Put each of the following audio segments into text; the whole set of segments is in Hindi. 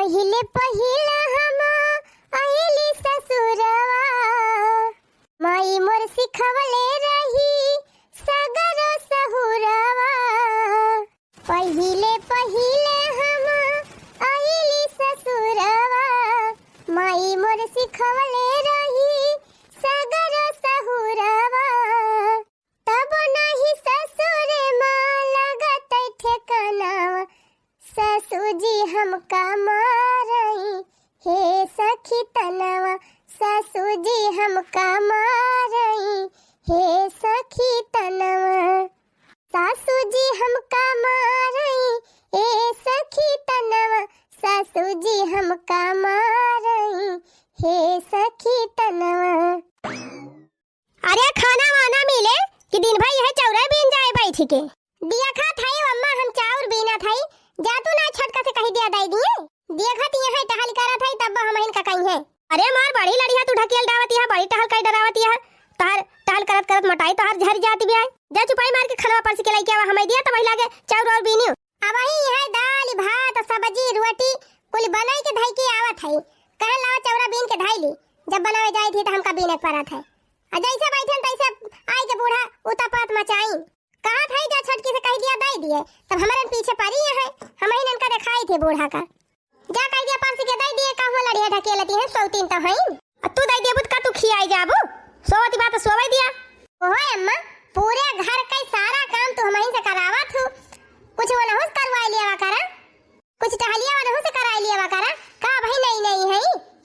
पहिले पहिले हम आइली ससुरवा माई मोर सिखवले रही सगरो सहुरवा। पहिले पहिले हम आइली ससुरवा माई मोर सिखवले रही सगरो सहुरवा। तब नहीं ससुर माँ लगत ठेकानावा ससुजी हमका मारई हे सखी तनवा। ससुजी हमका मारई हे सखी तनवा। सासुजी हमका मारई हे सखी तनवा। सासुजी हमका मारई हे सखी तनवा। अरे खाना वाना मिले कि दिन भर यह चौरा बीन जाए बैठ के। दिया खा थाई अम्मा हम चाउर बीना थाई जा तू ना छटका से कही दिया दाई दिए दिया खाती है टहल करा थाई तब हम इनका कहीं है। अरे मार बड़ी लड़िया तू ढकेल डावती है बड़ी टहल कई डरावती है तार टहल करत करत मटाई तार झर जाती भी है। जा चुपाई मार के खाना पर से के लाई के आवा हमें दिया तब वही लागे चाउर और बीनियो। अब वही है दाल भात सब्जी रोटी कुल बनाई के धाई के आवत है कह लाओ चौरा बीन के धाई ली। जब बनावे जाई थी तो हमका बीने पड़ा था जैसे बैठन तैसे आई के बूढ़ा उतापात मचाई कहा था जा छटकी से कह दिया दाई दिए तब हमारे पीछे पड़ी है हम ही इनका दिखाई थे बूढ़ा का जा कह दिया पास के दाई दिए कहवा लड़िया ढकेलती है सौतीन तो है तू दाई देबू का तू खियाई जाबू सोवती बात सोवे दिया। ओहो अम्मा पूरे घर का सारा काम तू हमही से करावत हूं कुछ वो नहुस करवाई लिया करा कुछ टहलिया वो नहुस कराई लिया करा का भाई नहीं है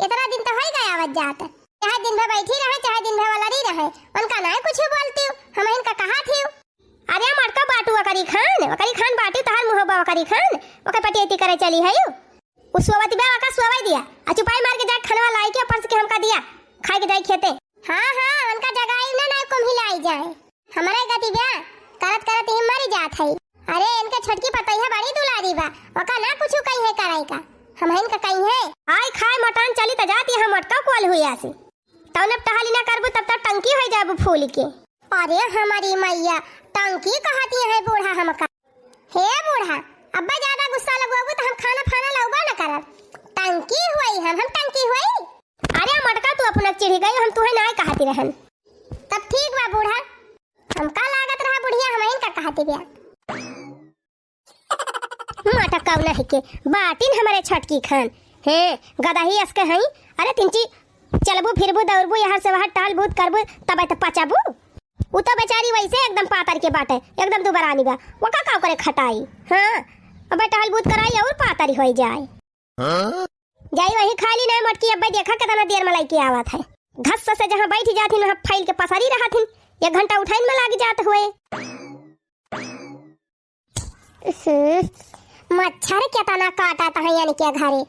इतना दिन तो हो गया आवत जात चाहे दिन भर बैठी रहे चाहे दिन भर लड़ी रहे उनका ना कुछ बोलती हूं हम इनका कहा थी। अरे मटका बाटू वकरी खान बाटू तहार मुहब्बा वकरी खान ओके पटियती करे चली है उस सोवती बा का सोवाई दिया आ चुपाई मार के जा खाना लाई के ऊपर से के हमका दिया खाए के जाई खेते। हां उनका जगाई ना कुम हिलाई जाए हमारे गति बा करत करत ही मर जात है। अरे इनके छटकी पतई है बड़ी दुलारी बा ओका ना कुछ कहीं है कराई का हम इनका कहीं है आई खाए मटान चली त जाती हम मटका कोल हुई आसी तब न टहली ना करबू तब तक टंकी हो जाबू फूल के। अरे हमारी मैया टंकी कहती है बूढ़ा हमका हे बूढ़ा अब्बा ज्यादा गुस्सा लगवाबू तो हम खाना फाना लौबा न करब टंकी हुई हम टंकी हुई। अरे मटका तू अपना चिढ़ी गई हम तुहे ना कहती रहन तब ठीक बा बूढ़ा हमका लागत रहा बुढ़िया हम इनका कहती बिया मटका नहीं के बाटिन हमारे छटकी खान हे गदाही असके हई। अरे तिंची चलबू फिरबू दौड़बू यहाँ से वहाँ टाल बूत करबू तब तो पचाबू वो तो बेचारी वैसे एकदम पातर के बाटे एकदम दुबरानी बा वो का करे खटाई। हां अब टहल बूत कराई और पातरी हो जाए जाई वही खाली ना मटकी अब देखा कितना देर में लाइके आवत है घस से जहां बैठ जाथिन वहां फाइल के पसारी रहथिन 1 घंटा उठाइन में लाग जात हुए। मच्छर केतना काटत है यानी के घरे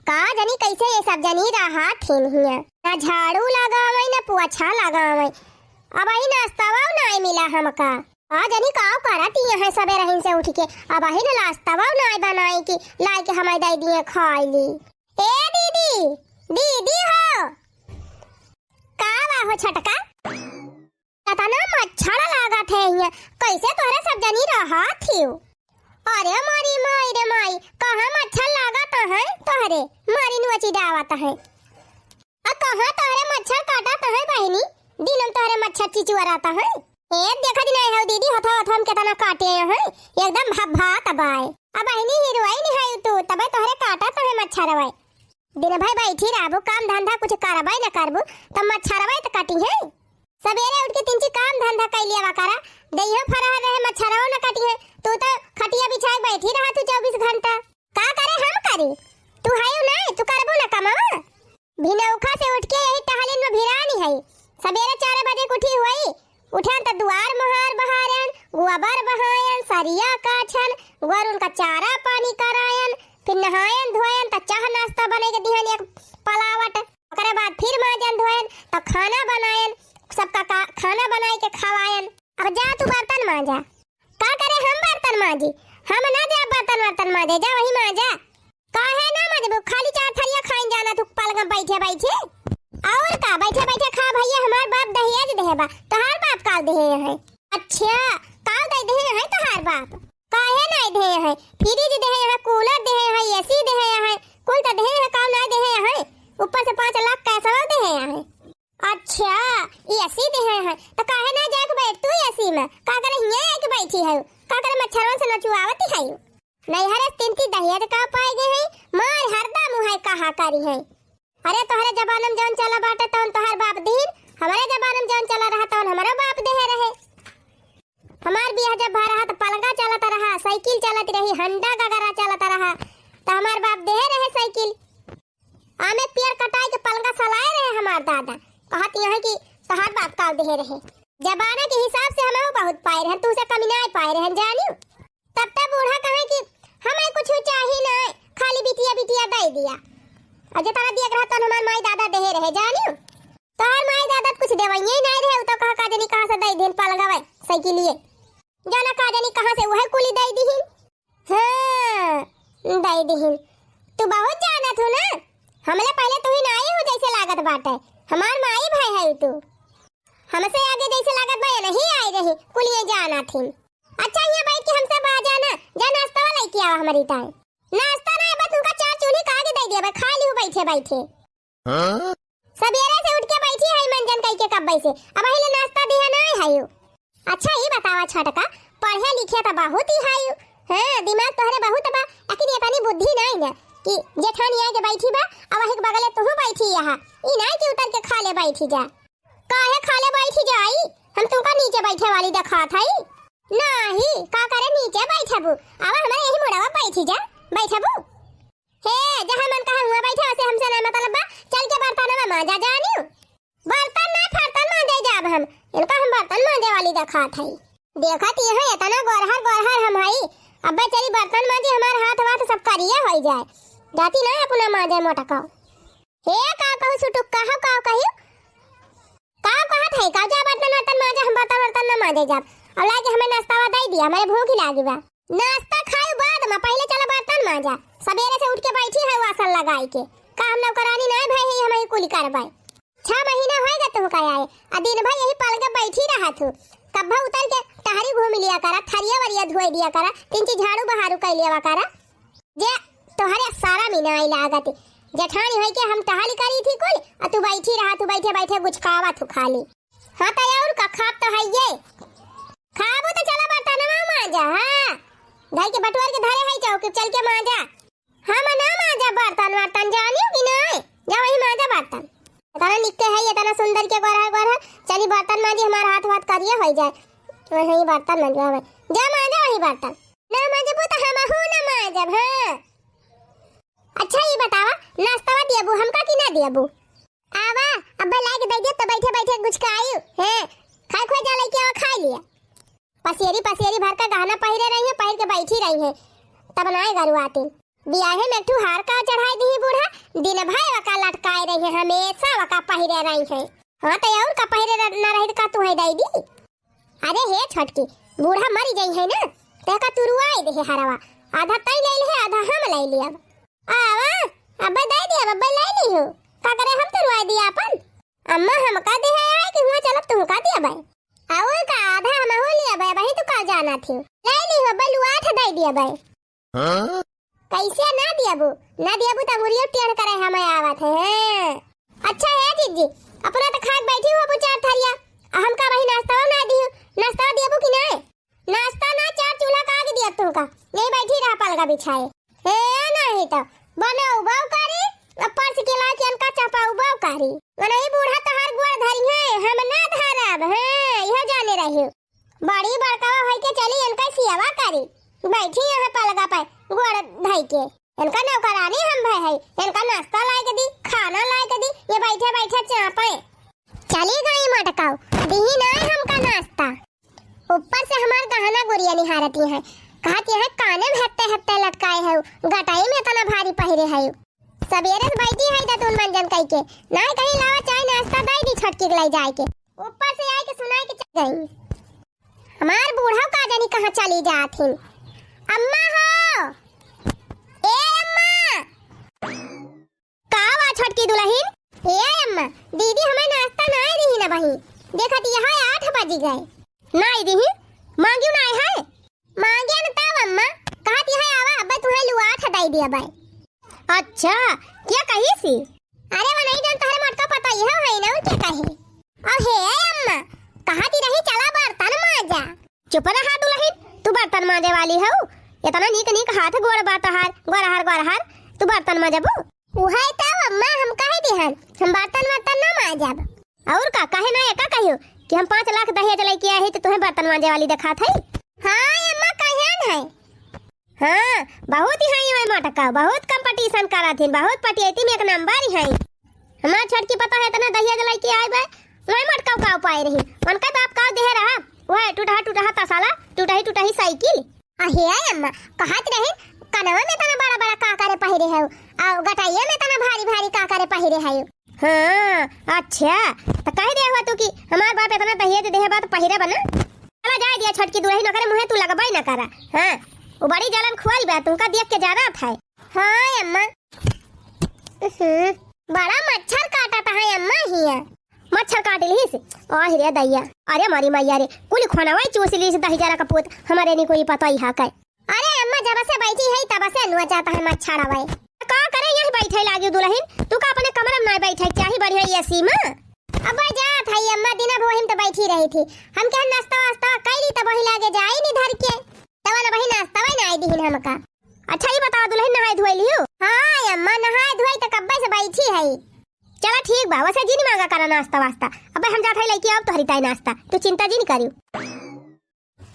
का जानी कैसे ये सब जनी रहा थिन हिया ना झाड़ू लगावे ना पोछा लगावे अब ही नाश्तावा नहीं मिला हमका आ जानी काव करती है सबे रहीन से उठ के अब ही ना नाश्तावा नहीं बनाई की लाई के हमारी दाई दिए खाई ली। ए दीदी हो का हो छटका पता ना मच्छर लागत है हिया कैसे तोरे सब जनी रहा थी। अरे मारी माई रे माई कहां मच्छर लागत है तोहरे मारी नुची डावत है आ कहां तोहरे मच्छर काटत है बहनी दिनम तोहरे मच्छर चिचुराता है ए देखा दी नहीं है दीदी हथा हथा हम केतना काटे है एकदम भभा तबाय अब बहनी हिरवाई नहीं है तू तबे तोहरे काटत है मच्छरवाई दिन भाई बैठी रहबो काम धंधा कुछ करबै न करबो तब मच्छरवाई त काटी है सवेरे उठ के तिनची काम धंधा कर लिया करा दैयो फरह रहे मच्छरवा न काटी है तू तो खटिया बिछाए बैठी रहा तू 24 घंटा का करे हम करी तू हायो नहीं तू करबो न कमावा भिनौखा से उठ के यही टहलिन में भिरानी है सवेरे 4 बजे उठी हुई उठन त दुआर मोहार बहारन गोबर बहायन सरिया काछन गोर उनका चारा पानी करायन फिर नहायन धोयन त चाह नाश्ता बने के दिहन एक पलावट ओकरे बाद फिर माजन धोयन त खाना बनायन सबका खाना बनाई के खवायन। अब जा तू बर्तन मांजा का करे हम बर्तन मांजी हम ना जा बर्तन मांजे जा वही मांजा काहे ना मांजबू खाली 4 थरिया खाइन जाना तू पलंग बैठे और का बैठे बैठे खा भैया हमार बाप दहेज देबा तोहार बाप काल दे है। अच्छा काल दे है तोहार बाप काहे नहीं दे है फ्रिज दे है कूलर दे है एसी दे है कुल त दे दहेज का पाए गए हैं, मार हरदा मुहाई कहा करी है। अरे तोहरे जबानम जौन चला बाटे तौन तोहर बाप दीन, हमारे जबानम जौन चला रहा तौन हमारा बाप देहे रहे। हमार बियाह जब भा रहा तो पलंगा चलता रहा, साइकिल चलती रही, हंडा गगरा चलता रहा, तो हमार बाप देहे रहे साइकिल। आमे पेड़ कटाई के पलंगा चलाए रहे हमार दादा, कहती है कि तोहर बाप का देहे रहे। जबाना के हिसाब से हमें बहुत पाए रहे, तू से कमी ना पाए रहे जानियो। तब तक बूढ़ा कहे कि हमें कुछ चाहिए ना, खाली बिटिया बिटिया दे दिया, और जितना दिया रहा तो हमार माई दादा देहे रहे जानियो। तोहर माई दादा कुछ देवइए नहीं रहे, तो कहा काजनी कहां से दे देन पलंगावे साइकिलिए, जाना काजनी कहां से वह कुली दे दीहिन। हां दे दीहिन, तू बहुत जाना थू ना, हमले पहले तू ही नाई हो जैसे लागत बाटे, हमार माई भाई है तू, हमसे आगे जैसे लागत भाई नहीं आई रही, कुलिए जाना थी। अच्छा ये बैठ के हमसे बाहर जाना, जा नाश्ता वाला किया हमारी ताई, नाश्ता ना बस उनका चार चूल्ही का आगे दे दिया, खा लियो बैठे बैठे। हां सवेरे से उठ के बैठी है मंजन कई के कब से, अब अहिले नाश्ता दिया ना है। अच्छा ये बतावा छटका, पढ़े लिखे तो बहुत ही हायु, हां दिमाग तोहरे बहुत बा, लेकिन ये तनी बुद्धि नहीं ना कि जेठानी आगे बैठी बा, अब एक बगले तू बैठी यहां, ई नहीं कि उतर के खा ले बैठी जा। काहे खाले बैठी जाई, हम तुमका नीचे बैठे वाली देखा था नहीं, का करे नीचे बैठबू, अब हमारे यही मुड़वा बैठी जा, बैठबू हे जहां मन कहा हुआ बैठे वैसे हमसे ना मतलब बा, चल के बर्तन में मांजा जानियो, बर्तन ना फर्तन मांजे जाब हम, इनका हम बर्तन मांजे वाली देखा था। देखत ये है इतना गोरहर हम हई, अब चली बर्तन मांजे, हमार हाथ वाथ सब करिए हो जाए, जाती ना अपना मांजे मोटका। हे का कहू सुटुक का कहियो का कहत है, का जा बर्तन मांजे, हम बर्तन ना मांजे जाब, अब लागे हमें नाश्ता दे दिया, हमारे भूख ही लागी बा, नाश्ता खाए बाद में पहले चला बर्तन मांजा, सवेरे से उठ के बैठी है वासन लगाई के, का हम नौकरानी नहीं भाई है हमें कुली करवाई, 6 महीना होएगा तुम का आए, आ दिन भर यही पलंग पे बैठी रहा थू, कब्बा उतर के टहरी घूम लिया करा, थरिया वरिया धोई दिया करा, 3 झाड़ू बहारू कर लिया करा, जे तोहरे सारा मीना आई लागत जेठानी है के हम टहली करी थी कुल, आ तू बैठी रहा, तू बैठे बैठे गुचकावा तू खाली। हां तो और का खाब तो है ये, खाबो तो चला बर्तन में मांजा, हां भाई के बटुआर के धरे है चौक चल के मांजा, हम ना मांजा बर्तन जानियो कि नहीं, जा वही मांजा बर्तन, इतना निकते है इतना सुंदर के गोरा चली बर्तन मांजी, हमारा हाथ करिए हो जाए, वही बर्तन मांजा, जा मांजा वही बर्तन, ना मांजबू तो हम हूं ना मांजब। हां अच्छा ये बतावा नाश्ता दियाबू हमका कि ना दियाबू, आवा अब्बा लाके दे दिया तो बैठे बैठे गुचकायू है, खाए खोए जा लेके आवा खा लिया, पसेरी भर का गहना पहिरे रही है, पहिर के बैठी रही है, तब नाय गरुआती बियाहे में तू हार का चढ़ाई दी बूढ़ा, दिन भर वका लटकाए रही है, हमेशा वका पहिरे रही है। हां तो और का पहिरे ना रही का तू है दई दी, अरे हे छटकी बूढ़ा मरी गई है ना, ते का तुरुआई दे हरवा, आधा तई ले ले आधा हम ले लिया, आवा अब्बा दे दिया, अब्बा ले ली हो, का करे हम तुरवा दिया अपन, अम्मा हम का दे है कि हुआ चलब तुम का दिया भाई, आओ का आधा हम हो लिया भाई, वही तो का जाना थी, ले ली हो बलुआ था दे दिया भाई। हां कैसे ना दियाबू तो मुरियो टेढ़ करे हमें आवत है। अच्छा है जीजी अपना तो खाक बैठी हो चार थरिया, हम का वही नाश्ता ना दियो, नाश्ता दियाबू कि नहीं, नाश्ता ना चार चूल्हा का आगे दिया तुमका, यही बैठी रहा पलगा बिछाए, हे नहीं तो बनो बाव करी, ऊपर से केला के अनका चपा बाव करी, नहीं बूढ़ा तो हर गोड़ धरी है, हम ना धरब, हां यह जाने रही बड़ी बड़कावा है के चली इनका सियावा करी, बैठी है पलगा पे गोड़ धई के, इनका नौकरानी हम भाई है, इनका नाश्ता लाए के दी, खाना लाए के दी, ये बैठे बैठे चापे चली गई मटकाऊ दी ना हमका नाश्ता, ऊपर से हमार गहना गुड़िया निहारती है, कहती है काने में हत्ते लटकाए है, गटाई में इतना भारी पहिरे है, सवेरे से बैठी है तुम मंजन कई के, ना कहीं लावा चाय नाश्ता दे दी छटकी के ले जाए के, ऊपर से आए के सुनाए के चल गई, हमार बूढ़ा का जानी कहां चली जाती, अम्मा हो ए अम्मा का वा छटकी दुल्हन, ए अम्मा दीदी हमें नाश्ता ना दी ना भाई, देखत यहाँ 8 बज गए, नहीं दी मांगियो ना है, मांगे न तब अम्मा कहती है आवा अब्बा तुम्हें लुआ ठटाई दिया भाई, अच्छा क्या कही सी, अरे वो नहीं जानता है मटका पता ही है ना क्या कही, और हे अम्मा कहती रही चला बर्तन मांजा, चुप रहा दुल्हन तू बर्तन मांजे वाली हो, इतना नीक नीक हाथ गोड़ बात हार गोरहार तू बर्तन मजबू। उहाय तब अम्मा हम काहे दिहन, हम बर्तन ना मांजब। और का काहे ना एका कहियो कि हम 5 लाख दहेज लेके आए तो तुम्हें बर्तन मांजे वाली दिखात है। हां अम्मा कहन है। हां बहुत ही है मटका, बहुत कंपटीशन करा थी, बहुत पटियती में एक नंबर ही है। हमार छटकी पता है इतना दहेज लेके आए बे वही मटका का पाए रही उनका बाप का दे रहा वो टूटा तसाला टूटा ही साइकिल। अहे अम्मा कहत रहे कनवा में तना बड़ा बड़ा का करे पहिरे है और गटाइया में तना भारी भारी का करे पहिरे है। हां अच्छा तो कह दे हुआ तू कि हमार बाप इतना दहेज दे बात पहिरे बना चला जाए दिया छटकी दुल्हन न करे मुहे तू लगबाई न करा। हां वो बड़ी जलन खुआल बा तुमका देख के जा रहा था। हां अम्मा बड़ा मच्छर काटा है अम्मा हिया। मच्छर काट ली से ओह रे दैया अरे मारी मैया रे कुल खानावा चूस ली से दही जरा का पूत हमारे नहीं कोई पता ही हा का। अरे अम्मा जब से बैठी है तब से नुआ जाता है मच्छर आवे। का करे यही बैठे लागी दुल्हन तू का अपने कमरे में ना बैठे चाही बढ़िया एसी में। अब जा था अम्मा दिन भर वहीं तो बैठी रही थी हम क्या नाश्ता वास्ता कैली तब वही लागे जाई नहीं धर के तब ना वही नाश्ता वही ना दीन हमका। अच्छा ये बताओ दुल्हन नहाई धोई लियो। हां अम्मा नहाई धोई तो कब्बे से बैठी है। चला ठीक बा वैसे जी नहीं मांगा करा नाश्ता वास्ता अब हम जाते लेके आओ तो हरिताई नाश्ता तू चिंता जी नहीं करियो।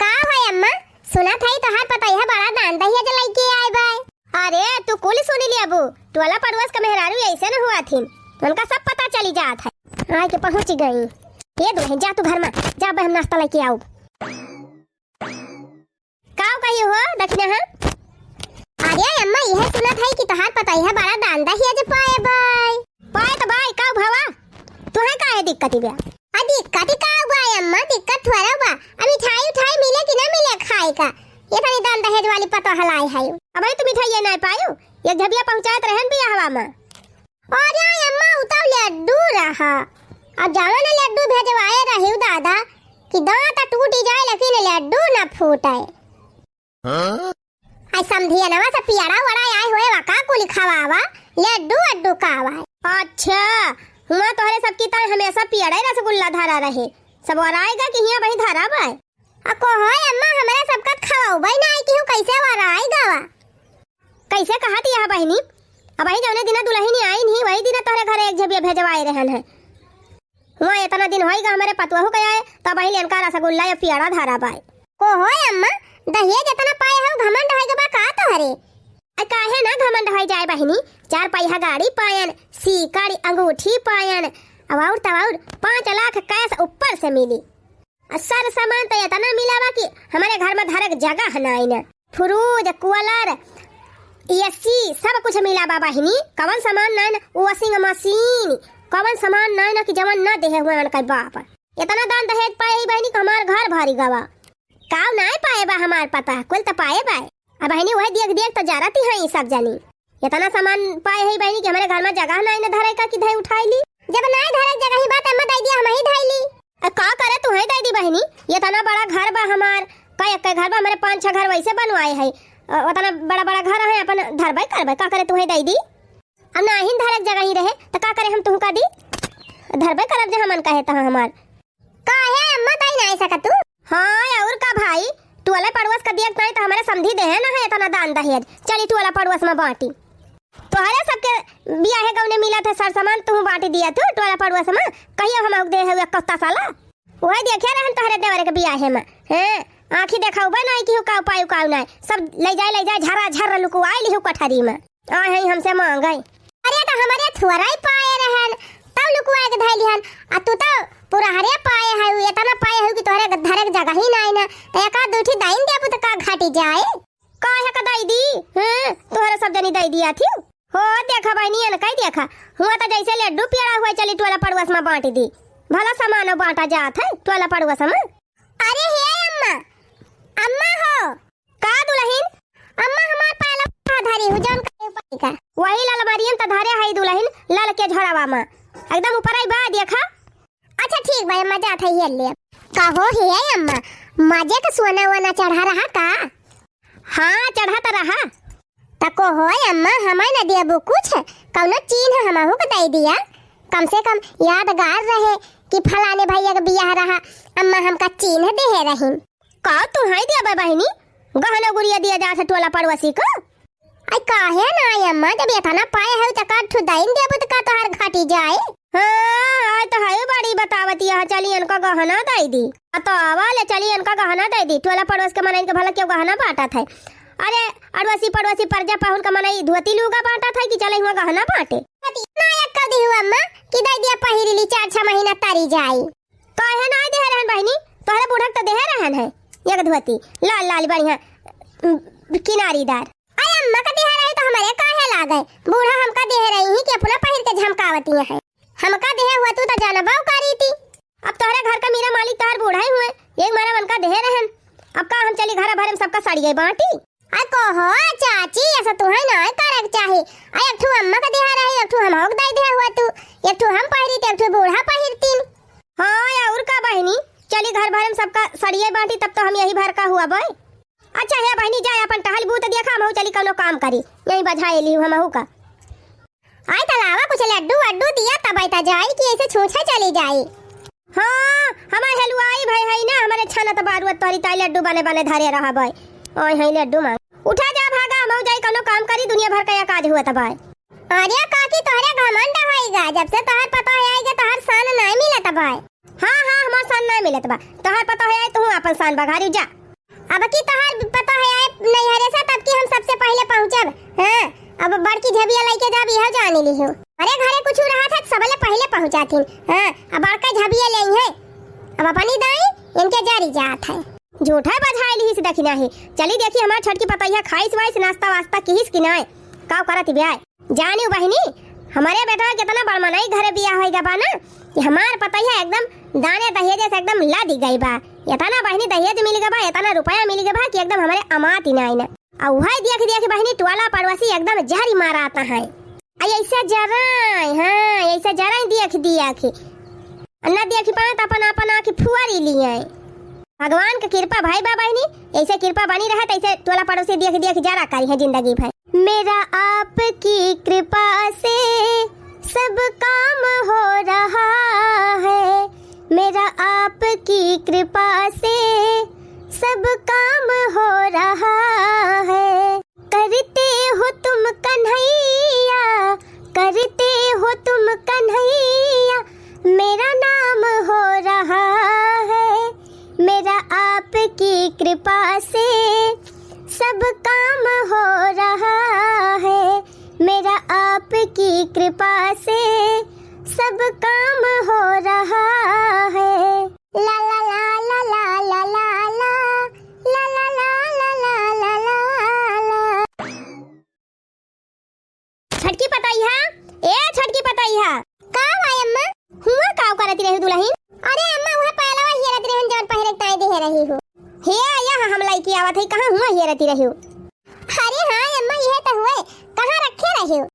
का है अम्मा सुना था तो हाथ पता है बड़ा दान दहिया जो लेके आए भाई। अरे तू कुल सुन ली अबू टोला पड़ोस का मेहरारू ऐसे न हुआ थी उनका सब पता चली जात है। आके पहुंच गई ये दुल्हन जा तू घर में जा बे हम नाश्ता लेके आओ। काऊ कही हो दक्षिणा है। अरे अम्मा यह सुना था कि तोहार पता है बड़ा दान दहिया जो पाए भाई। पाए तो भाई काऊ भवा तुहे का है दिक्कत बे। दिक्कत का भाई अम्मा दिक्कत थोड़ा बा अभी मिठाई मिले कि ना मिले खाए का ये थानी दान दहेज वाली पता हलाई है। अब तू मिठाई नहीं पायो एक झबिया पहुंचात रहन भी हवा में। और अम्मा उताव लड्डू रहा अब जावा ना लड्डू भेजवाए रही दादा कि दांत टूट जाए लेकिन लड्डू ना फूटे। आई समझिए ना से पियाड़ा वड़ा आए होए वका को लिखावा लड्डू अड्डू कावा। अच्छा हुआ तोहरे सबकी तरह हमेशा पियड़े रसगुल्ला धारा रहे सब और आएगा कि हिया वही धारा बाय। अको होय अम्मा हमरा सबका खवाओ भाई ना कि कैसे और आएगा वा कैसे कहत यह बहनी अब वही जौने दिन दुल्हनी आई नहीं वही दिन तोहरे घरे एक झबिया भेजवाए रहन है। हुआ इतना दिन होएगा हमारे पतवा हो गया है तब वही लेनका रसगुल्ला या पियड़ा धारा बाय। को होय अम्मा दहेज इतना पाए हो घमंड होएगा बा का तोहरे। काहे ना घमंड हो जाए बहनी 4 पहिया गाड़ी पायन सीकड़ी अंगूठी पायन अब और तब और 5 लाख कैश ऊपर से मिली सर सामान तो इतना मिलावा कि हमारे घर में धरक जगह नहीं न फ्रूज कूलर एसी सब कुछ मिलावा बहनी कवन सामान नहीं न वॉशिंग मशीन कवन सामान नहीं न कि जवन न देहे हुए उनका बाप इतना दान दहेज पाए ही बहनी कि हमार घर भरी गवा काव नहीं पाए बा हमार पता कुल तो पाए बा अब बहनी वही देख तो जारती है ये सब जानी इतना सामान पाए है बहनी कि हमारे घर में जगह नहीं न धरे का कि धई उठाई ली जब नहीं धरे जगह ही बात अम्मा दे दिया हम ही धई ली। का करे तू है दे दी बहनी ये इतना बड़ा घर बा हमार कई घर बा हमारे 5-6 घर वैसे बनवाए है उतना बड़ा घर है अपन धरबे करबे का करे तू है दे दी अब ना ही धरक जगह ही रहे तो का करे हम तू का दी धरबे करब जे हमन कहे त हमार का है अम्मा दई नहीं सकत तू। हां और का भाई टोला पड़ोस का देख नहीं तो हमारे समझी दे है ना है इतना दान दहेज चली टोला पड़ोस में बांटी तोहरे सबके बियाह है गौने मिला था सर सामान तू बांटी दिया तू टोला पड़ोस में कहियो हम दे है कत्ता साला वही देखे रहन तोहरे देवरे के बियाह है में हैं आंखी देखाऊ बा नहीं कि का उपाय का नहीं सब ले जाए झरा झर लुकुआई लिहु कठरी में आ है हमसे मांगे। अरे तो हमारे थोड़ा ही पाए रहन तब लुकुआए के धैली हन आ तू तो पूरा हरे पाए है इतना पाए है कि तोहरे धरे जगह ही नहीं ना तो एक आध दूठी दाइन देबू तो का घाटी जाए काहे का दई दी हैं तोहरे सब जनी दई दिया थी हो देखा बहनी न कई देखा हुआ तो जैसे लड्डू पियड़ा हुआ चली टोला पड़ोस में बांट दी भला सामान बांटा जात है टोला पड़ोस में। अरे हे अम्मा अम्मा हो का दुल्हन अम्मा हमार पाला धारी हो जौन के ऊपर का वही लाल मारियन त धारे है दुल्हन लाल के झड़वा में एकदम ऊपर आई बा देखा। अच्छा ठीक भाई मजा था ये ले कहो हे अम्मा मजे का सोना वना चढ़ा रहा का। हाँ चढ़ाता रहा तको हो अम्मा हमारे न दिया वो कुछ कौनो चिन्ह हमहु को दे दिया कम से कम यादगार रहे कि फलाने भैया का बियाह रहा अम्मा हमका चिन्ह दे रही का तू है दिया बहनी गहना गुड़िया दिया जात है टोला पड़ोसी को। आई काहे ना आई अम्मा, जब ये थाना पाए है त का ठुदाइन देबो त का तोहार घाटी जाए। हाँ आय तो है बड़ी बतावती है, चली इनका गहना दे दी तो आवाले चली इनका गहना दे दी। टोला पड़ोस के मनाई के भला क्यों गहना बांटा था? अरे अड़ोसी पड़ोसी परजा पाहुन का मनाई धोती लुगा बांटा था कि चले हुआ गहना बांटे। नायक कर दी हुआ अम्मा कि दे दिया पहिरली 4-6 महीना तारी जाई। काहे ना दे रहन बहनी, तोहरे बूढ़ा तो दे रहन है एक धोती लाल लाल बढ़िया किनारीदार। आई अम्मा का देह रही तो हमारे काहे लागे? बूढ़ा हमका देह रही ही कि अपना पहिर के झमकावती है। हमका देह हुआ तू तो जानबाव करी थी। अब तोहरे घर का मेरा मालिक तोहर बूढ़ा ही हुए, एक मारा मन का देह रहन। अब का हम चली घर भर में सबका साड़ी गई बांटी। आई कहो चाची ऐसा तू है ना करक चाहे। आई एक ठू अम्मा का देह रही, एक ठू हम होक दई देह हुआ तू, एक ठू हम पहिरी ते एक ठू बूढ़ा पहिरती। हां और का बहनी, चली घर भर में सबका साड़ियां बांटी तब तो हम यही भर का हुआ बय। अच्छा है बहनी जाए अपन टहल बूत देखा, हम चली कोनो काम करी यही बधाई ली हम का। आई तलावा कुछ लड्डू वड्डू दिया तब आई जाई कि ऐसे छूछे चली जाई। हां हमार हलवाई भाई है ना, हमारे छाना तो बारुआ तोरी ताई लड्डू बने बने धरे रहा बय। ओए है लड्डू मांग उठा जा भागा, हम जाई कोनो काम करी दुनिया भर का काज हुआ तब। अरे काकी तोहरे घमंड होइगा, जब से तोहर पता है आएगा तोहर सान नहीं मिलत बा। हां हां हमार सान नहीं मिलत बा, तोहर पता है तू अपन सान बघारी जा। अब की तोहर पता है आए नहीं हरे सा तब की हम सबसे पहले पहुंचब। हां अब बड़की झबिया लेके जाब यह जाने ली हो। अरे घरे कुछ रहा था सबले पहले पहुंचाथिन। हां अब बड़का झबिया ले है, अब अपनी दाई इनके जारी जात है। झूठा बधाई ली से देखी नहीं। चली देखी हमार छठ की पतैया खाइस वाइस नाश्ता वास्ता किहिस कि नहीं का करत ब्याह। जानी बहनी हमारे बेटा कितना बड़ मनई घरे बियाह होइगा बा ना कि हमार पतैया एकदम दाने दहेज से एकदम लादी गई बा। इतना बहनी दहेज मिल गया बा, इतना रुपया मिल गया बा कि एकदम हमारे अमात ही नहीं ना। और वही देख देख बहनी टोला पड़ोसी एकदम जहरी मारा आता है। आई ऐसा जरा हां ऐसा जरा देख दिया कि अन्ना देख पाए त अपन अपन आंख फुआरी लिए। भगवान का कृपा भाई बा बहनी, ऐसे कृपा बनी रहा ऐसे टोला पड़ोसी देख देख जरा करी है जिंदगी भर। मेरा आपकी कृपा से सब काम हो रहा है, मेरा आपकी कृपा से सब काम हो रहा है। करते हो तुम कन्हैया, करते हो तुम कन्हैया, मेरा नाम हो रहा है। मेरा आपकी कृपा से सब काम हो रहा है, मेरा आपकी कृपा से सब काम हो रहा है। ला ला ला ला ला ला ला ला ला ला ला ला ला ला। छटकी पतैया ए छटकी पतैया का भाई अम्मा हुआ का करती रही दुल्हन? अरे अम्मा वह पहलवा हेरत रहन जौन पहिरे ताई दे रही हो। हे यहाँ हम लाई की आवत है, कहां हुआ हेरती रही हो? अरे हां अम्मा यह तो हुए कहां रखे रही हो?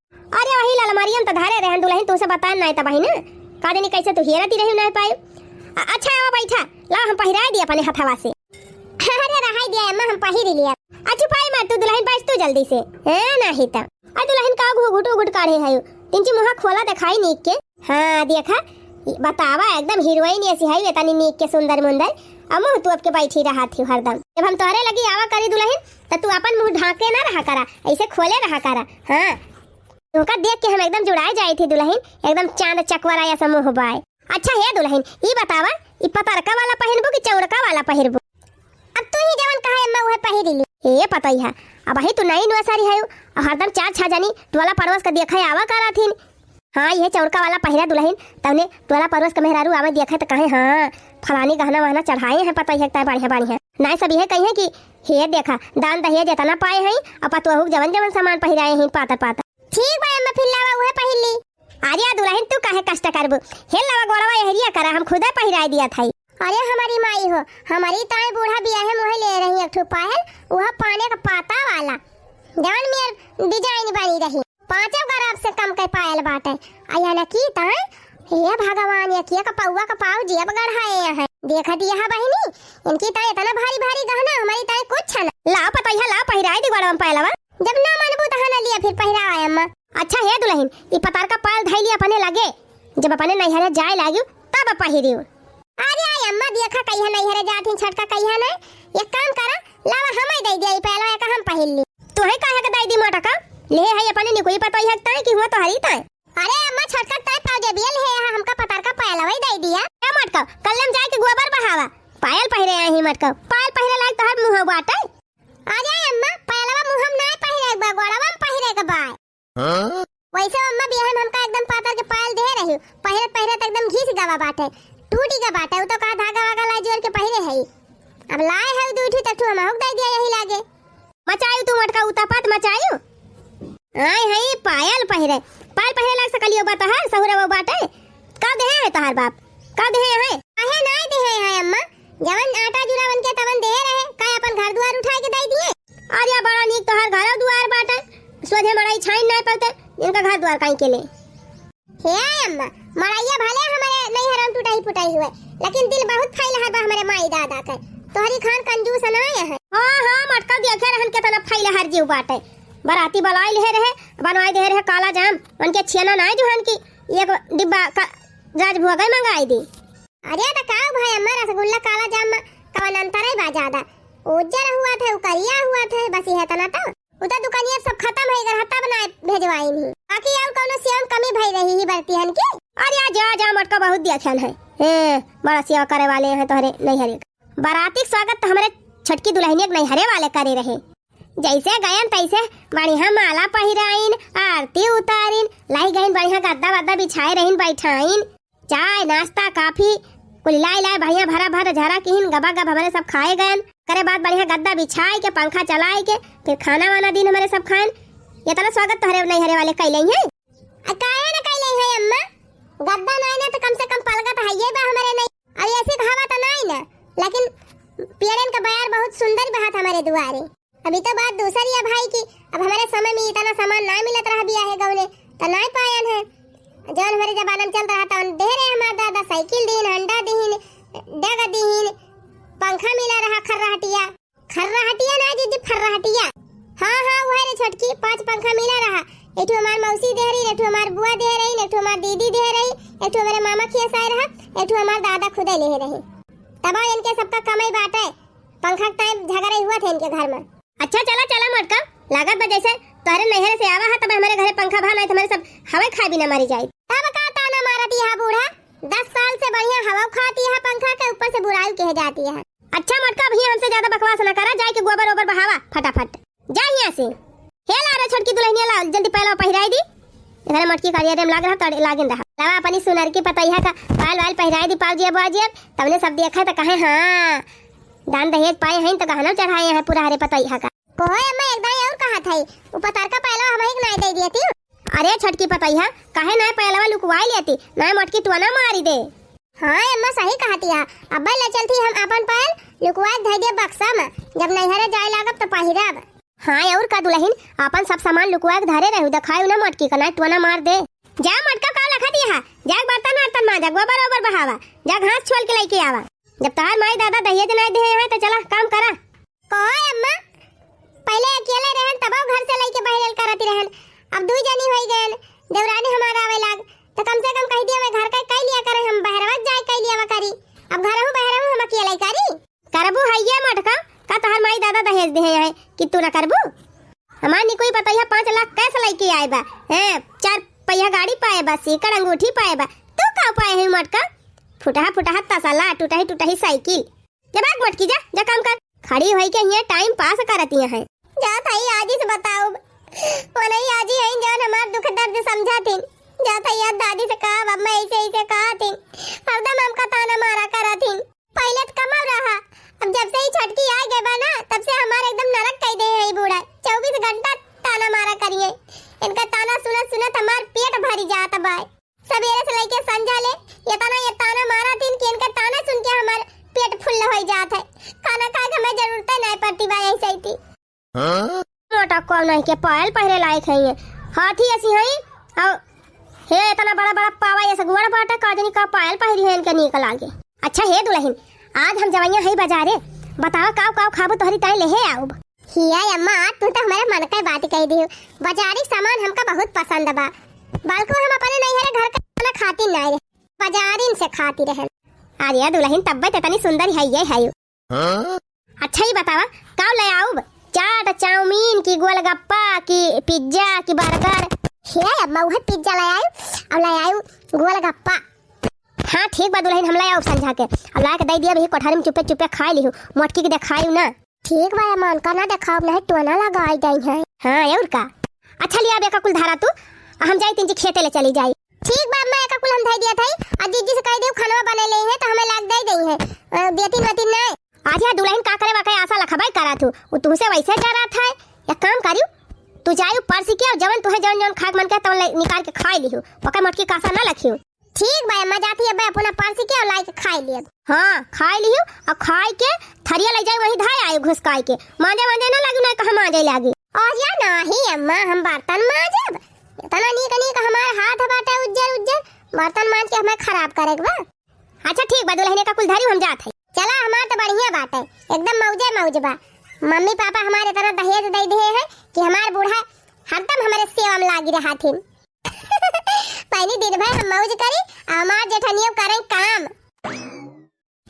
अरे वही ललमारियम तो धारे रहन दुल्हन, तुसे बतान नहीं त बहिना का देनी कैसे तू हेरती रही नहीं पाई। अच्छा आओ बैठा ला हम पहिरा दी अपने हथवा से। अरे रहाई दिया अम्मा हम पहिर लिया। अच्छा पाई मत तू दुल्हन बैठ तू जल्दी से है नहीं त आ दुल्हन का घुटू घुट काढ़े है तिनची मुंह खोला दिखाई नीक के। हां देखा बतावा एकदम हीरोइन ऐसी है इतनी नीक के सुंदर मुंदर। अब तू अब के बैठी रहा थी हरदम, जब हम तोरे लगी आवा करी दुल्हन त तू अपन मुंह ढाके ना रहा करा, ऐसे खोले रहा करा। हां तुमका देख के हम एकदम जुड़ाए जाई थी दुल्हन, एकदम चांद चकवरा ऐसा मुंह बाय। अच्छा है दुल्हन ई बतावा ई पतरका वाला पहिरबो कि चौड़का वाला पहिरबो? अब तू ही जवन कहे अम्मा वह पहिर ली। ए पतैया अब ही तू नई नुआ सारी है हरदम 4-6 जनी टोला पड़ोस का देखा आवा करा थीन। हाँ ये चौड़का वाला पहिरा दुल्हन तवने टोला पड़ोस का मेहरारू आवे देखा तो कहे हाँ फलानी गहना वहना चढ़ाए हैं पता है बढ़िया बढ़िया नहीं सब यह कही है कि हे देखा दान दहेज इतना पाए हैं और पतुआ जवन जवन सामान पहिराए हैं पाता पाता। ठीक बा अम्मा फिर लावा वह पहिर ली। अरे दुल्हन तू काहे कष्ट करबो, हे लावा गोड़वा यहरिया करा हम खुदा पहिराए दिया था। अरे हमारी माई हो हमारी ताई बूढ़ा बियाह है मोहे ले रही एक ठो पायल वह पाने का पाता वाला जवन में डिजाइन बनी रही 5 गरब से कम के पायल बाटे। आया न की ताई हे भगवान ये किया का पौवा का पाव जेब गढ़ाए है देखा दिया है बहनी इनकी ताई इतना भारी भारी गहना हमारी ताई कुछ न ला पतैया ला पहिराए दी गोड़वा पायलवा जब ना मनबू तहां न लिया फिर पहिराए अम्मा। अच्छा है दुल्हन ई पतार का पायल धैली अपने लगे जब अपने नैहरे जाए लागियो तब पहिरियो। अरे आई अम्मा देखा कहिया नैहरे जाथिन छटका कहिया नहीं एक काम करा लावा हमें दे दिया पहलवा का हम पहन ली। तू है काहे का दाई दी मोटा का ले है अपने नि कोई पता है ताई कि हुआ तो हरी ताई। अरे अम्मा छटकट ताई पाव दे बियल है हमका पतार का पहलवा ही दे दिया। क्या मटका कल्लम जाए के गोबर बहावा पायल पहिरे आई मटका पायल पहिरे लायक तो हर मुंह बाटे। आ जाए अम्मा पहलवा मुंह हम ना पहिरे बा गोड़वा में पहिरे के बाय। वैसे अम्मा बियाह में हमका एकदम पातर के पायल दे रही पहिरे पहिरे तक एकदम घिस गवा बाटे टूटी का बाटे वो तो का धागा वागा ला जोर के पहिरे है। अब लाए है दूठी तक हम हुक दे दिया यही लागे। मचायू तू मटका उतापात मचायू आई है पायल पहिरे लाग सकलियो बता है सहुरा वो बाटे का दे है तोहार बाप का दे है काहे नहीं दे है अम्मा जवन आटा जुरा बन के तवन दे रहे का अपन घर द्वार उठा के दे दिए। अरे बड़ा नीक तोहार घर द्वार बाटे सोझे मड़ाई छाइन नहीं पड़ते इनका घर द्वार काई के ले। हे अम्मा मड़ाइया भले हमारे नहीं हरम टूटाई फुटाई हुए लेकिन दिल बहुत फैला है बा हमारे माई दादा का तोहरी खान कंजूस ना है। हां मटका देखे रहन के तना फैला हर जीव बाटे बराती बलाई ले रहे बनवाई दे रहे काला जाम उनके छेना नहीं जुहन की एक डिब्बा का राज भोग मंगाई दी। अरे तो का भाई अम्मा रसगुल्ला काला जाम कवन अंतर है बा ज्यादा उज्जर हुआ था करिया हुआ था बस ये तना तो उता दुकानिया सब खत्म है इधर हत्ता बनाए भेजवाई नहीं बाकी और कोनो सेम कमी भई रही ही बरती हन की। अरे जा मटका बहुत देखन है ए बड़ा सेवा करे वाले हैं तोहरे नहीं हरे बाराती स्वागत तो हमारे छटकी दुल्हनिया नहीं हरे वाले करे रहे जैसे गयन तैसे बढ़िया माला पहिराइन आरती उतारिन लाई गइन बढ़िया गद्दा वद्दा बिछाए रहीन बैठाइन चाय नाश्ता काफी कुल लाई बढ़िया भरा भरा झरा किहिन गबा गब हमारे सब खाए गए करे बाद बढ़िया गद्दा बिछाए के पंखा चलाए के फिर खाना वाना दिन हमारे सब खाएं ये तरह स्वागत तो हरे नहीं हरे वाले कैले हैं। काहे ना कैले है अम्मा गद्दा नहीं ना तो कम से कम पलगा तो है ये बा हमारे नहीं अब ऐसी हवा तो नहीं ना लेकिन पेड़न का बयार बहुत सुंदर बहात हमारे दुआरे। अभी तो बात दूसरी है भाई की अब हमारे समय में इतना सामान ना मिलत रहा बिया है गौने तो नहीं पायन है जौन हमारे जमाना में चल रहा था दे रहे हमारे दादा साइकिल दीन अंडा दीन डगा दीन पंखा मिला रहा खर्राहटिया ना दीदी फर्राहटिया हाँ वो है रे छोटकी 5 पंखा मिला रहा एक तो हमार मौसी दे रही एक तो हमार बुआ दे रही एक तो हमार दीदी दे रही एक तो हमारे मामा खियासाए रहा एक तो हमार दादा खुदे ले रहे तब इनके सबका कमाई बाटे पंखा टाइम झगड़ा हुआ था इनके घर में। अच्छा चला मटका लागत बा जैसे तोरे नहर से आवा है तब हमारे घरे पंखा भा नहीं हमारे सब हवा खाए बिना मारी जाए तब का ताना मारती है बूढ़ा 10 साल से बढ़िया हवा खाती है पंखा के ऊपर से बुराई कह जाती है। अच्छा मटका भैया हमसे ज्यादा बकवास ना करा जाए के गोबर ओबर बहावा फटाफट जा यहां से हेला रे छोटकी दुल्हनिया ला जल्दी पहला पहिराई दी इधर मटकी करिया देम लाग रहा त लागन रहा लावा अपनी सुनर की पतैया का पाल पहिराई दी पाव जिया तबने सब देखा त कहे हां दान दहेज पाए हैं तो गहना चढ़ाए हैं पूरा हरे पतैया का कोई अम्मा एक दाई और कहा था उपतार का पहला हम एक नहीं दे दिए थी। अरे छटकी पतैया काहे ना पहलवा लुकवाई लेती ना मटकी तू ना मारी दे। हाँ अम्मा सही कहती है अब्बा ले चलती हम अपन पायल लुकवा धै दे बक्सा में जब नैहरे जाए लागब तो पहिराब। हाँ और का दुल्हन अपन सब सामान लुकवा के धरे रहू दिखाई ना मटकी का ना तू ना मार दे जा मटका का लखा दिया जाग बर्तन मां जा गोबर ओबर बहावा जा घास छोल के लेके आवा जब तार माई दादा दहेज नहीं दे है तो चला काम करा। कोई अम्मा पहले अकेले रहन तब घर से लेके बहरल करती रहन अब दू जनी होई गएन देवरानी हमारा आवे लाग तो कम से कम कह दिया मैं घर का कई लिया करे हम बहरवा जाए कई लिया करी अब घर हूं बहरवा हम अकेले करी करबू हइये मटका का तोहर माई दादा दहेज दे है कि तू ना करबू हमार नी कोई पता है 5 लाख कैसे लेके आए बा हैं 4 पहिया गाड़ी पाए बा सीकड़ अंगूठी पाए बा तू का पाए है मटका फुटा तसला टूटा ही साइकिल जब आग मटकी जा काम कर खड़ी होई के हिया टाइम पास करती है जा थई आजी से बताओ वो नहीं आजी है जान हमार दुख दर्द समझाती जा थई याद दादी से कहा अब मैं ऐसे कहा थी हरदम हमका ताना मारा करा थी पहले तो कम रहा अब जब से ही छटकी आ गए बा ना तब से हमारे एकदम नरक कह दे है बूढ़ा 24 घंटा ताना मारा करिए इनका ताना सुनत हमार पेट भरी जाता बा सवेरे से लेके संझा ले ये ताना मारा थी कि इनका ताना सुन के हमार पेट फुल हो जाता है खाना खा के हमें जरूरत नहीं पड़ती बा ऐसे ही थी। मोटा को नहीं के पायल पहरे लायक है ये हाथी ऐसी है और हे इतना बड़ा पावा ये सगुड़ बाटा काजनी का पायल पहरी है इनके निकल आगे। अच्छा हे दुल्हन आज हम जवैया है बाजारे बताओ काव खाबो तोहरी ताई ले है आओ हिया अम्मा तू तो हमारे मन का बात कह दी बाजारी सामान हमका बहुत पसंद बा बल्कि हम अपने नैहरे घर का खाना खाती नहीं बाजारी से खाती रहे। अरे दुल्हन तब्बत इतनी सुंदर है ये है अच्छा ही बतावा का ले आऊब? चाट, चाउमीन की गोलगप्पा की पिज्जा की बर्गर? हे अम्मा वह पिज्जा ले आयु और ले आयु गोलगप्पा। हाँ ठीक बा दुल्हन, हम ले आऊब समझा के। अब ला के दे दिया भी कोठारी में चुपे चुपे खाई लिहू, मोटकी के देखाई ना। ठीक बा मन का ना देखाओ नहीं टोना लगाई गई है। हाँ और का। अच्छा लिया बेका कुल धारा तू, हम जाई तीन जी खेते ले चली जाई। ठीक बा अम्मा एक कुल हम धई दिया थई और जीजी से कह देऊ खाना बने ले है तो हमें लाग दे गई है देती नती नहीं। आज यार दुल्हन का करे वाकई आशा लखबाई करा तू तुसे वैसे करा था। एक काम करियो तू जायू परसी के जवन तुहे जवन जवन खाक मन के तवन निकाल के खाई लिहू, ओका मोटकी का आशा ना लखियो। ठीक बा अम्मा जाती है बे अपना परसी के और लाई के खाई लिया। हाँ खाई लिहू और खाई के थरिया ले जाई वही धाय आयु घुसकाई के मांजे मांजे ना लगी ना कहां मांजे लागी। और या नहीं अम्मा हम बर्तन मांजब इतना नीक हमारे हाथ बाटे उज्जर उज्जर बर्तन मांज के हमें खराब करेगा बा। अच्छा ठीक बा दुल्हन का कुल धारी हम जात है। चला हमार तो बढ़िया बात है एकदम मौजे मौज बा। मम्मी पापा हमारे इतना दहेज दे दिए हैं कि हमार बूढ़ा हरदम हमारे सेवा में लागी रहा थी। पहली दिन भर हम मौज करी हमार जेठनियों करें काम।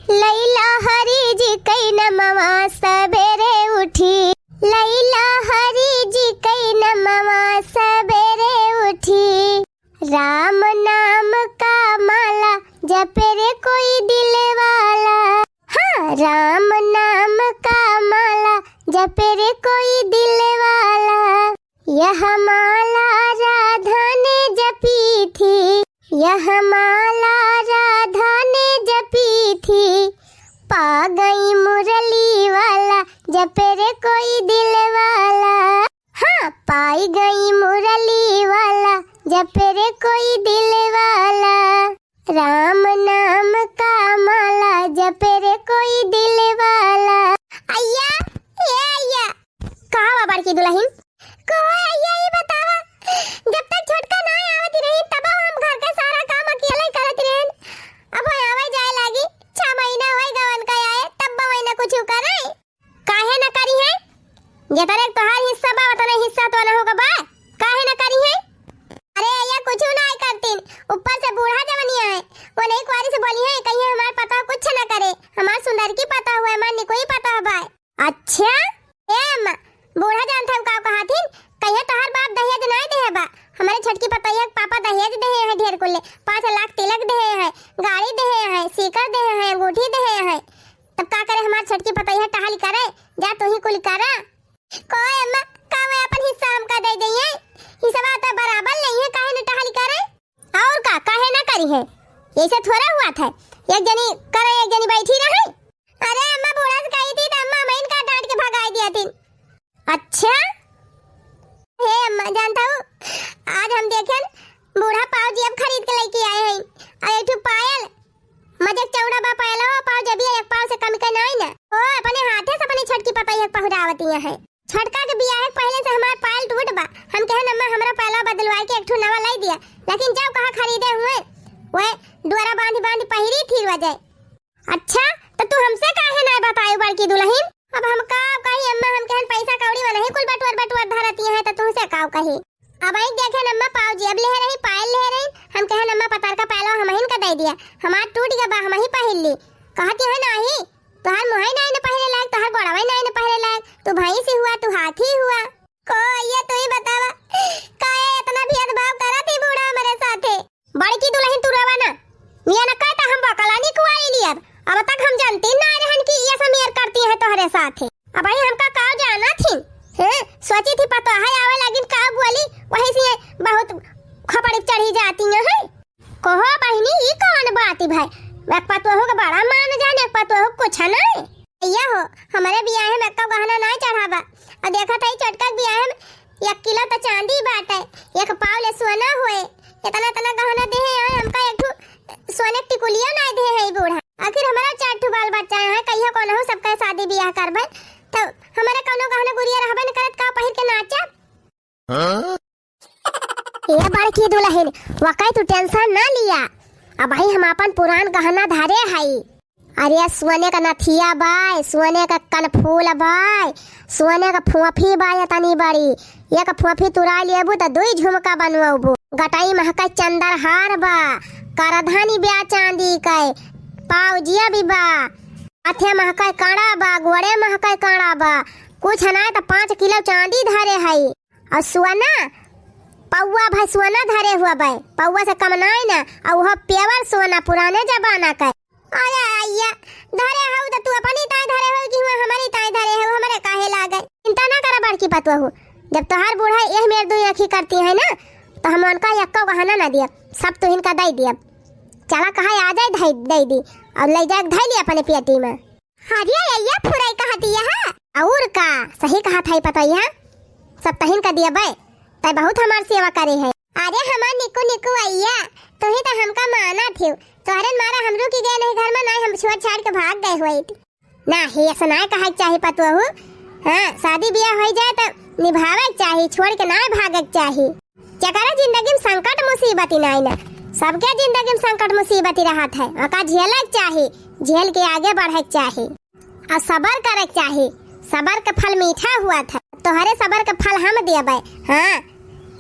लैला हरी जी कई नमवा सबेरे उठी, लैला हरी जी कई नमवा सबेरे उठी, राम नाम का माला जपे रे कोई दिल वाला। हाँ राम नाम का माला जपे रे कोई दिल वाला, यह माला राधा ने जपी थी, यह माला राधा ने जपी थी, पा गई मुरली वाला जपे रे कोई दिल वाला। हाँ पाई गई मुरली वाला जपे रे कोई दिल वाला, राम नाम का माला जपे रे कोई दिल वाला। अय्या ये अय्या कहा बड़की दुल्हन को अय्या ये बतावा जब तक छोटका ना आवत रही तब हम घर का सारा काम अकेले करत रहन। अब आवे जाए लागी 6 महीना होई गवन का आए तब महीना कुछ करे काहे न करी है? जे तरे तोहार हिस्सा बा उतना हिस्सा तो ना होगा बा, काहे न करी है? अरे अय्या कुछ ना करतीन ऊपर से बूढ़ा जवनिया है वो नहीं कुआरी से बोली है कहीं हमार पता कुछ न करे हमार सुंदर की पता हुआ हमार निको ही पता बा। अच्छा ए अम्मा बूढ़ा जानता हम का कहाथिन कहीं तोहार बाप दहेज नहीं दे बा। हमारे छोटकी पतैया पापा दहेज दे है ढेर कुल 5 लाख तिलक दे है गाड़ी दे है सीकर दे है अंगूठी दे है। तब का करे हमार छोटकी पतैया टहल करे जा तू ही कुल करा कोई अम्मा का मैं अपन हिस्सा हमका दे दई है हिस्सा तो बराबर नहीं है काहे न टहल करे। और का काहे न करी है? ऐसे थोड़ा हुआ था एक जनी करे एक जनी बैठी रहे। अरे अम्मा बूढ़ा से कही थी तो अम्मा मैं इनका डांट के भगाई दिया थी। अच्छा हे अम्मा जानता हूँ आज हम देखें बूढ़ा पाव जी अब खरीद के लेके आए हैं और एक पायल मजक चौड़ा बा पायल हो पाव जब एक पाव से कम का नहीं ना ओ अपने हाथे से अपनी छोटकी पतैया पहुरावती है। छोटका के बियाह पहले से हमार पायल टूट बा हम कहे अम्मा हमरा पायला बदलवाई के एक ठो नवा लाई दिया लेकिन जब कहा खरीदे हुए वह द्वारा बांधी बांधी पहिरी थी वजह। अच्छा तो तू हमसे काहे ना बताई बड़की दुल्हन? अब हम का कही अम्मा हम कहन पैसा कौड़ी वाला ही कुल बटुआ धरती है तो तुमसे का कही। अब आई देखे अम्मा पाव जी अब ले रही पायल ले रही हम कहन अम्मा पतार का पायला हम हिन का दे दिया हमार टूट गया बा हम ही पहन ली कहती है नहीं तोहार मुहाई नहीं न पहले लायक तोहार गोड़वा नहीं न पहले लायक तू भाई से हुआ तू हाथी हुआ को ये तू ही बतावा काहे इतना भेदभाव करा थी बूढ़ा हमारे साथे। बड़की दुल्हन तू रवा ना मियां न कहता हम बकलानी कुआई लिया अब तक हम जानती ना रहन कि ये समीर करती है तोहरे साथे। अब भाई हमका का जाना थी हैं सोची थी पता है आवे लेकिन का बोली वही से बहुत खपड़ी चढ़ी जाती है। कहो बहनी ई कौन बात भाई एक पतो हो के बड़ा मान जाने एक पतो हो कुछ नहीं। भैया हो हमारे बियाह में एक गहना नहीं चढ़ावा और देखा था चटका बियाह में 1 किलो तो चांदी बाटे 1 पाव ले सोना हुए इतना इतना गहना दे है हमका एक ठो सोने टिकुलिया नहीं दे है बूढ़ा। आखिर हमारा 4 ठो बाल बच्चा है कहियो कोनो हो सबका शादी बियाह करबे तो हमारे कोनो गहना गुड़िया रहबे न करत का पहिर के नाचा। ये बड़की दुल्हन वकाई तू टेंशन ना लिया अब भाई हम अपन पुरान गहना धारे हई। अरे सोने का नथिया बाय सोने का कनफूल बाय सोने का फुफी बाय तनी बड़ी एक फुफी तुरा लेबू तो 2 झुमका बनवाबू गटाई महका चंदर हार बा करधानी ब्याह चांदी के पावजिया भी बा हाथे महकाय काड़ा बा, गोड़े महकाय काड़ा बा, कुछ ना तो 5 किलो चांदी धरे हई। और सोना पौवा भाई सोना धरे हुआ भाई, पौवा से कम नहीं ना। और वह प्योर सोना पुराने जमाना का। अरे आइया धरे हो तो तू अपनी ताई धरे हो कि हुआ हमारी ताई धरे हो, हमारे काहे लागे। चिंता ना करा बड़की पतवा हो, जब तोहार बूढ़ा यह मेरे दो आँखी करती है ना तो हम उनका यक्का गहना ना दिया, सब तो इनका दे दिया। चला कहा आ जाए दे दी और ले जाए धै लिया अपने पेटी में। अरे आइया फुराई कहा दिया है और का सही कहा था पता है, सब तहिन का दिया बे तय बहुत हमार सेवा करे है। अरे हमार निकू निकू आइया तो ही तो हमका माना थी, तोहरे मारा हमरो की गए नहीं घर में, नहीं हम छोड़ छाड़ के भाग गए हुए ना ही। ऐसा ना कहा चाहिए पतवा हो। हाँ शादी ब्याह हो जाए तो निभावे चाहिए, छोड़ के ना भागे चाहिए। जकरा जिंदगी में संकट मुसीबत नहीं ना, सबके जिंदगी में संकट मुसीबत रहत है, ओका झेले चाहिए, झेल के आगे बढ़े चाहिए और सबर करे चाहिए। सबर का फल मीठा हुआ था, तोहरे सबर का फल हम देबे। हाँ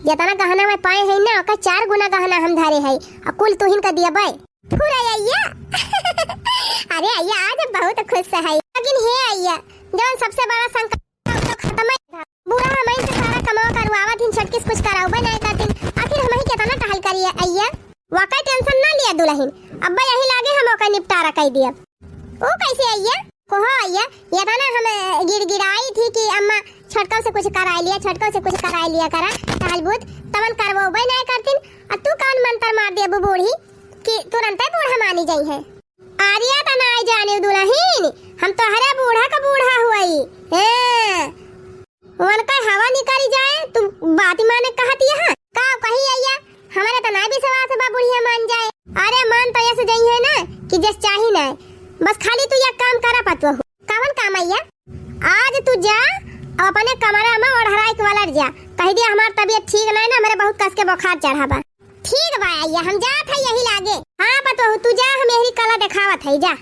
जितना गहना में पाए है ना ओका 4 गुना गहना हम धरे है और कुल तुहिन का देबे। पूरा आइया अरे आइया आज बहुत खुश है, लेकिन हे आइया जो सबसे बड़ा संकट तो खत्म है। बुरा हमें से सारा कमाओ करवावा दिन छटकिस कुछ कराओबे नहीं करती, आखिर हम ही कितना टहल करिए आइया। वाकई टेंशन ना लिया दुल्हन, अब्बा यही लागे हम ओका निपटारा कर दिया। ओ कैसे आइया कोहो आइया, ये था ना हम गिड़गिड़ाई थी कि अम्मा छटका से कुछ करा लिया, छटका से कुछ करा लिया करा टहलबूत तमन करवोबे नहीं करतिन। और तू कौन मंत्र मार दिया बूढ़ी कि तुरंत बूढ़ा मानी जाई है। आर्या तो ना जाने दुल्हन, हम तो हरे बूढ़ा का बूढ़ा हुई है। वन का हवा निकली जाए तुम बात माने कहती है का कही आइया, हमारे तो ना विश्वास बा बुढ़िया मान जाए। अरे मान तो ऐसे जाई है ना कि जस चाही ना, बस खाली तू एक काम करा पतवा हो। कवन काम आइया, आज तू जा और अपने कमरा में ओढ़राई के वाला जा, कह दिया हमार तबीयत ठीक नहीं ना, मेरे बहुत कस के बुखार चढ़ा बा। ठीक बा आइया हम जात है यही लागे। हाँ पतवा हो तू जा, हम यही कला दिखावत है जा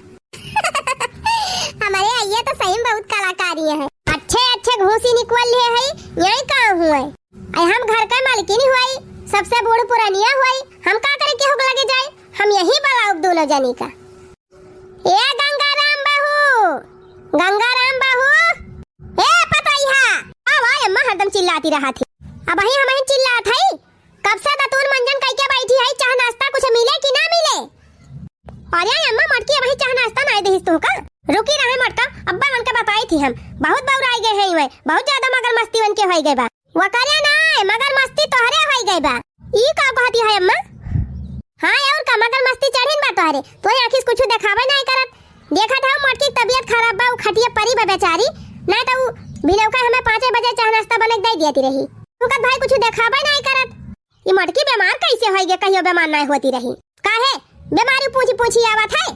हमारे आइया तो सही में बहुत कलाकारी है, अच्छे अच्छे घोसी निकल ले है। यही काम हुए हम घर का मालकिन हुई, सबसे बूढ़ पुरानिया हुई, हम का करे के होग लगे जाए, हम यही बलाऊ दोनों जनी का। ए गंगाराम बाहू, गंगाराम बाहू, ए पताइहा आवाज अम्मा हरदम चिल्लाती रहा थी। अब ही हम चिल्लात है, कब से दतून मंजन कह के बैठी है, चाह नाश्ता कुछ मिले कि ना मिले। अरे अम्मा मटकी अब ही चाह नाश्ता ना देहिस तू का, रुकी रहे मटका, अब्बा मन के बताई थी हम बहुत बार आई गए हैं, बहुत ज्यादा मगर मस्ती बन के होई गए बा। वो करे ना मगर मस्ती तोहरे होई गई बा। ई का कहती है अम्मा? हां और का मगर मस्ती चढ़िन बा तोहरे, तोय आखिस कुछ देखावे नहीं करत। देखा था मटकी तबीयत खराब बा, खटिया परी बा बेचारी, ना तो भिलौका हमें 5 बजे चाह नाश्ता बना के दे देती रही। तू का भाई कुछ देखावे नहीं करत। ई मटकी बीमार कैसे होई गे, कहियो बीमार नहीं होती रही काहे, बीमारी पूछी पूछी आवत है।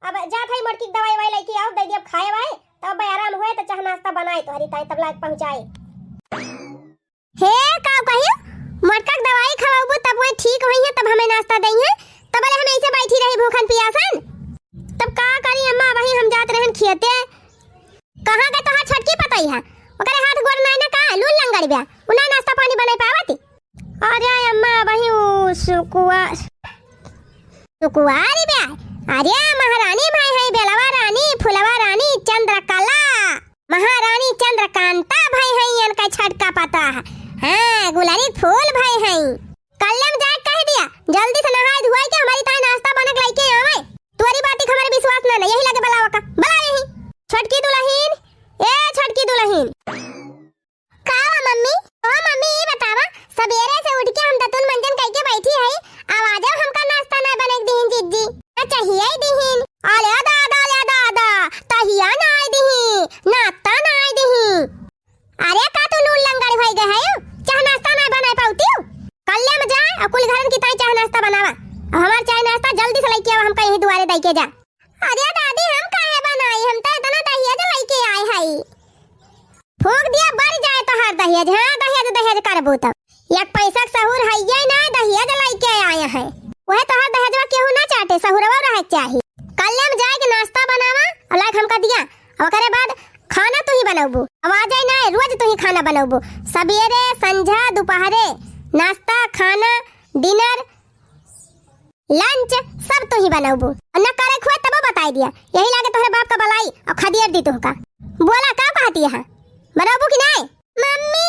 अब जा भाई मटकी दवाई वाई लेके आओ, दे दियो खाए वाए, तब आराम होए तो चाह नाश्ता बनाए तो हरी ताई तब लाग पहुंचाए। हे का कहियो मटका दवाई खवाबो तब वो ठीक होई है, तब हमें नाश्ता दई है, तब हम ऐसे बैठी रही भूखन प्यासन। तब का करी अम्मा, वही हम जात रहन खेते। कहां गए तोहार छटकी पतई है, ओकरे हाथ गोर नहीं ना का लूल लंगड़ बा, उना नाश्ता पानी बनाई पावती। अरे अम्मा वही सुकुवारी बा, अरे महारानी भाई है, बेलवा रानी, फुलवा रानी, चंद्रकला, महारानी चंद्रकांता भाई है, इनका छटका पता है। हाँ गुलारी फूल भाई है। कल्ले में जाके कह दिया जल्दी से नहाए धोए के हमारी ताई नाश्ता बना के लेके आवे। तोरी बात हमारे विश्वास ना यही लगे बलावा का बला यही। छटकी दुल्हन, ए छटकी दुल्हन का मम्मी, ओ मम्मी ये बतावा सवेरे से उठ के हम दतुन मंजन कह के बैठी है, आवाज हमका नाश्ता ना बने दीन जीजी चाहिए दीन। अरे दादा ले दादा तहिया ना आई दीन नाश्ता ना आई दीन। अरे का तू लूल लंगड़ होई गए है, चाह नाश्ता ना बना पाउती। कल्ले में जा और कुल घरन की ताई चाह नाश्ता बनावा, हमार चाय नाश्ता जल्दी से लेके आवा, हम कहीं दुआरे दई के जा। अरे दादी हम काहे बनाई, हम तो इतना दहेज लेके आए हई। फूक दिया बढ़ जाए तो हर दहेज, हां दहेज दहेज करबो तब एक पैसा सहूर है ये ना, दहेज लेके आए हैं। वह तो हर दहेजवा केहू ना चाटे, सहुरवा रहे चाहिए। कल्ले में जाए के नाश्ता बनावा और लाइक हमका दिया, और करे बाद खाना तू ही बनाबू, आवाज आई ना रोज तू ही खाना बनाबू, सवेरे संझा दोपहरे नाश्ता खाना डिनर लंच सब तो ही बनाऊबो और न करे खुआ तब बताई दिया यही लागे तोहरे बाप का बलाई और खदियर दी तुमका बोला का कहती है बनाऊबो कि नहीं मम्मी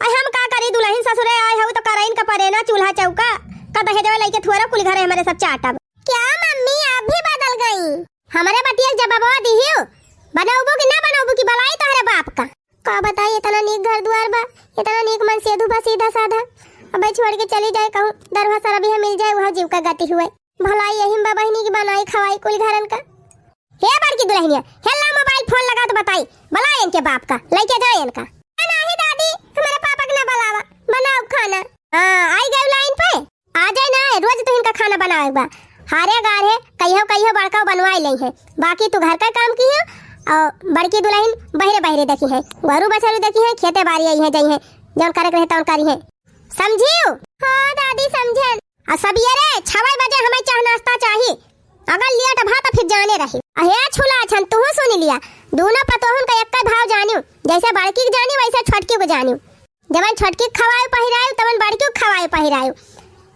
और हम का करी दुल्हन ससुरे आए हो तो कराइन का परे ना चूल्हा चौका का दहेजवा लइके थोड़ा कुल घरे हमारे सब चाटब क्या मम्मी आप भी बदल गई? हमारे बतिया जवाब दिहियो बनाऊबो कि ना बनाऊबो कि बलाई तोहरे बाप का बताइए इतना नीक घर द्वार बा, इतना नीक मन सेधु बा सीधा साधा, अब छोड़ के चली जाए कहूँ दरवा सारा भी मिल जाए वहाँ जीव का गति हुए भलाई यही बा बहनी की बनाई खवाई कुल घरन का। हे बड़की दुल्हनिया हेला मोबाइल फोन लगा तो बताई बलाई इनके बाप का लेके जाए इनका। नहीं दादी हमारे पापा के ना बुलावा, बनाओ खाना। हाँ आई गए लाइन पे आ जाए ना रोज तो इनका खाना बनाएगा हारे गारे कहियो बड़का बनवाई ले है बाकी तू घर का काम की है और बड़की दुल्हन बहरे बहरे देखी है घरू बछरू देखी है खेते बाड़ी आई है जई है जौन करे के रहता करी है समझियो। हाँ दादी समझन। आ सबियरे 6 बजे हमें चाह नाश्ता चाहिए अगर लिया तो भात फिर जाने रही अहे छुला छन तू सुन लिया दोनों पतोहन का एक भाव जानियो जैसे बड़की के जानियो वैसे छोटकी को जानियो जवन छोटकी खवाए पहिरायो तवन बड़की को खवाए पहिरायो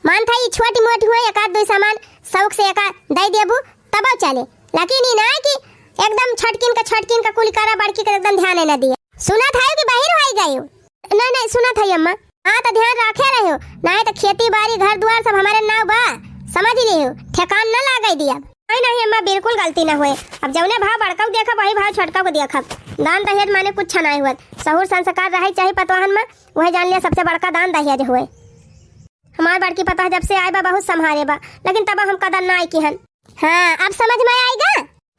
मान था ये छोटी मोटी हुए एक आध दो सामान शौक से एक दे देबू तब चले लेकिन ये ना कि एकदम छटकिन का कुल करा बड़की का एकदम ध्यान न दिया सुना था कि बाहर हो गई नहीं सुना था अम्मा हाँ तो ध्यान रखे रहे हो नहीं तो खेती बाड़ी घर द्वार सब हमारे नाव बा समझ रहे हो ठेकान न लगा दिया नहीं अम्मा बिल्कुल गलती ना हुए अब जौने भाव बड़का को देखा वही भाव छोटका को देखा दान दहेज माने कुछ नहीं हुआ सहूर संस्कार रहे चाहे पतवाहन में वही जान लिया सबसे बड़का दान दहेज हुए हमारे बड़की पता जब से आए बा बहुत संभाले बा लेकिन तब हम कदर ना आई की हन। हाँ अब समझ में आएगा।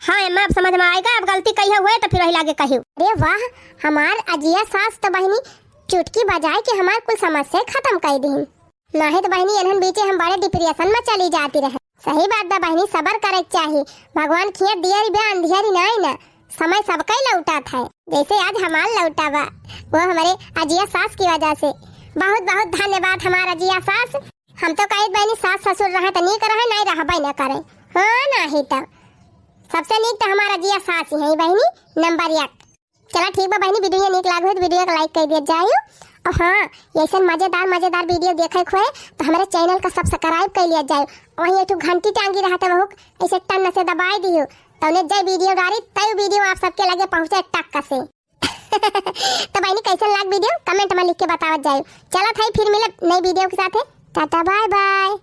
हाँ अम्मा अब समझ में आएगा अब गलती कही हुए तो फिर वही लागे कहियो। अरे वाह हमार अजिया सास तो बहनी चुटकी बजाए के हमार कुल समस्या खत्म कर दी नहीं तो बहनी इन्हन बीचे हम बड़े डिप्रेशन में चली जाती रहे। सही बात दा बहनी सबर करे चाहिए भगवान खिया दियरी बे अंधियरी नहीं ना समय सबका ही लौटा था जैसे आज हमार लौटा बा वो हमारे अजिया सास की वजह से बहुत बहुत धन्यवाद हमारा अजिया सास। हम तो कही बहनी सास ससुर रहे तो नहीं करे नहीं रह न करे हाँ नहीं तो सबसे नीक तो हमारा अजिया सास ही है बहनी नंबर 1। चला ठीक बा बहनी वीडियो नीक लागो तो वीडियो को लाइक कर दिया जाए और हाँ ऐसे मजेदार वीडियो देखे खोए तो हमारे चैनल का सब्सक्राइब कर लिया जाए वहीं एक घंटी टांगी रहा था वो ऐसे टन से दबाई दियो तो उन्हें जय वीडियो डाली तय वीडियो आप सबके लगे पहुंचे टक्का से। तो बहनी कैसे लाग वीडियो कमेंट में लिख के बतावा जाए। चला था फिर मिले नई वीडियो के साथ टाटा बाय बाय।